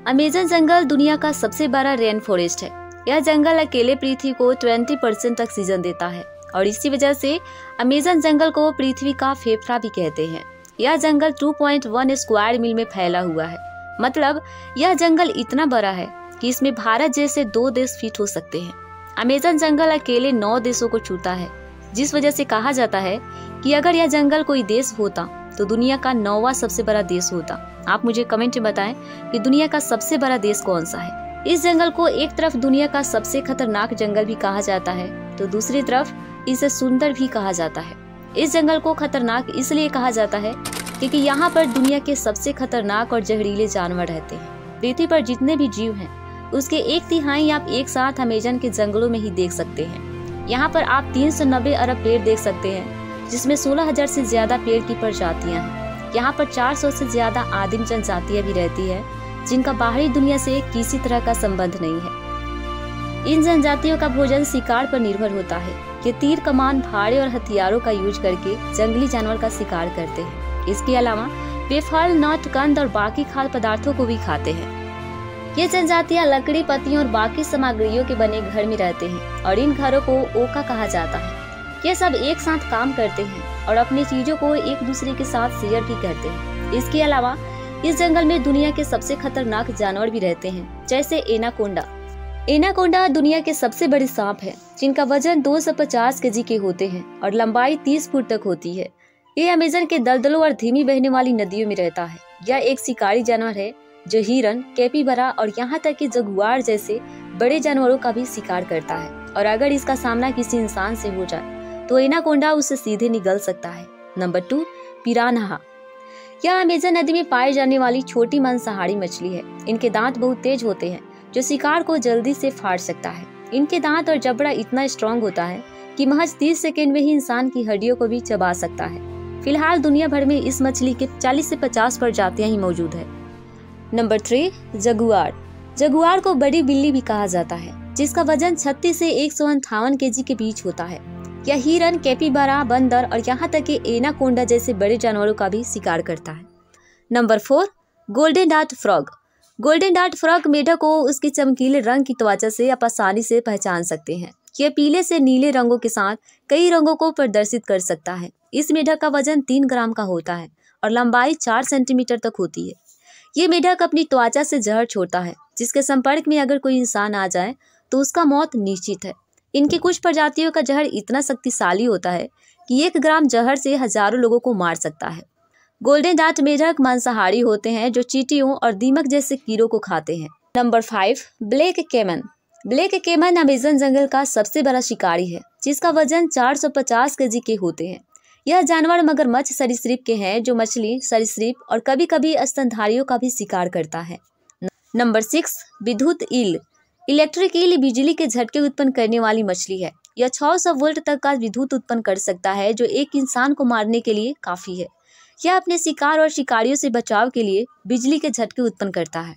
Amazon जंगल दुनिया का सबसे बड़ा रेन फॉरेस्ट है। यह जंगल अकेले पृथ्वी को 20% ऑक्सीजन देता है और इसी वजह से अमेज़न जंगल को पृथ्वी का फेफड़ा भी कहते हैं। यह जंगल 2.1 स्क्वायर मील में फैला हुआ है। मतलब यह जंगल इतना बड़ा है कि इसमें भारत जैसे 2 देश फिट हो सकते हैं। अमेज़न जंगल अकेले 9 देशों को छूता है, जिस वजह से कहा जाता है कि अगर यह जंगल कोई देश होता तो दुनिया का 9वां सबसे बड़ा देश होता। आप मुझे कमेंट में बताएं कि दुनिया का सबसे बड़ा देश कौन सा है। इस जंगल को एक तरफ दुनिया का सबसे खतरनाक जंगल भी कहा जाता है तो दूसरी तरफ इसे सुंदर भी कहा जाता है। इस जंगल को खतरनाक इसलिए कहा जाता है क्योंकि यहाँ पर दुनिया के सबसे खतरनाक और जहरीले जानवर रहते हैं। पृथ्वी पर जितने भी जीव हैं उसके 1/3 आप एक साथ अमेज़न के जंगलों में ही देख सकते हैं। यहाँ पर आप 390 अरब पेड़ देख सकते हैं, जिसमें 16,000 से ज्यादा पेड़ की प्रजातियां हैं। यहाँ पर 400 से ज्यादा आदिम जनजातियां भी रहती है, जिनका बाहरी दुनिया से किसी तरह का संबंध नहीं है। इन जनजातियों का भोजन शिकार पर निर्भर होता है। ये तीर कमान, भाले और हथियारों का यूज करके जंगली जानवर का शिकार करते हैं। इसके अलावा वे फल, नट, कंद और बाकी खाद्य पदार्थों को भी खाते हैं। ये जनजातियां लकड़ी, पत्तियों और बाकी सामग्रियों के बने घर में रहते हैं और इन घरों को ओका कहा जाता है। ये सब एक साथ काम करते हैं और अपनी चीजों को एक दूसरे के साथ शेयर भी करते हैं। इसके अलावा इस जंगल में दुनिया के सबसे खतरनाक जानवर भी रहते हैं, जैसे एनाकोंडा। एनाकोंडा दुनिया के सबसे बड़े सांप है, जिनका वजन 250 केजी के होते हैं और लंबाई 30 फुट तक होती है। ये अमेज़न के दलदलों और धीमी बहने वाली नदियों में रहता है। यह एक शिकारी जानवर है जो हिरन, कैपिबरा और यहाँ तक कि जगुआर जैसे बड़े जानवरों का भी शिकार करता है। और अगर इसका सामना किसी इंसान से हो जाए तो एनाकोंडा उससे सीधे निगल सकता है। Number 2, piranha. यह अमेज़न नदी में पाई जाने वाली छोटी मांसाहारी मछली है। इनके दांत बहुत तेज होते हैं जो शिकार को जल्दी से फाड़ सकता है। इनके दांत और जबड़ा इतना स्ट्रॉन्ग होता है कि महज 30 सेकेंड में ही इंसान की हड्डियों को भी चबा सकता है। फिलहाल दुनिया भर में इस मछली के 40 से 50 प्रजातियां ही मौजूद है। Number 3, Jaguar. जगुआर को बड़ी बिल्ली भी कहा जाता है, जिसका वजन 36 से 158 केजी के बीच होता है। यह हिरन, कैपिबरा, बंदर और यहाँ तक कि एनाकोंडा जैसे बड़े जानवरों का भी शिकार करता है। Number 4, golden dart frog. Golden dart frog मेढक को उसकी चमकीले रंग की त्वचा से आप आसानी से पहचान सकते हैं। यह पीले से नीले रंगों के साथ कई रंगों को प्रदर्शित कर सकता है। इस मेढक का वजन 3 ग्राम का होता है और लंबाई 4 सेंटीमीटर तक होती है। ये मेढक अपनी त्वचा से जहर छोड़ता है, जिसके संपर्क में अगर कोई इंसान आ जाए तो उसका मौत निश्चित है। इनकी कुछ प्रजातियों का जहर इतना शक्तिशाली होता है कि 1 ग्राम जहर से हजारों लोगों को मार सकता है। गोल्डन डार्ट मेढक मांसाहारी होते हैं जो चींटियों और दीमक जैसे कीड़ों को खाते हैं। Number 5, black caiman. Black caiman Amazon जंगल का सबसे बड़ा शिकारी है, जिसका वजन 450 केजी के होते हैं। यह जानवर मगरमच्छ सरीसृप के हैं जो मछली, सरीसृप और कभी कभी स्तनधारियों का भी शिकार करता है। नंबर 6, विद्युत ईल। इलेक्ट्रिक ईल बिजली के झटके उत्पन्न करने वाली मछली है। यह 600 वोल्ट तक का विद्युत उत्पन्न कर सकता है, जो एक इंसान को मारने के लिए काफी है। यह अपने शिकार और शिकारियों से बचाव के लिए बिजली के झटके उत्पन्न करता है।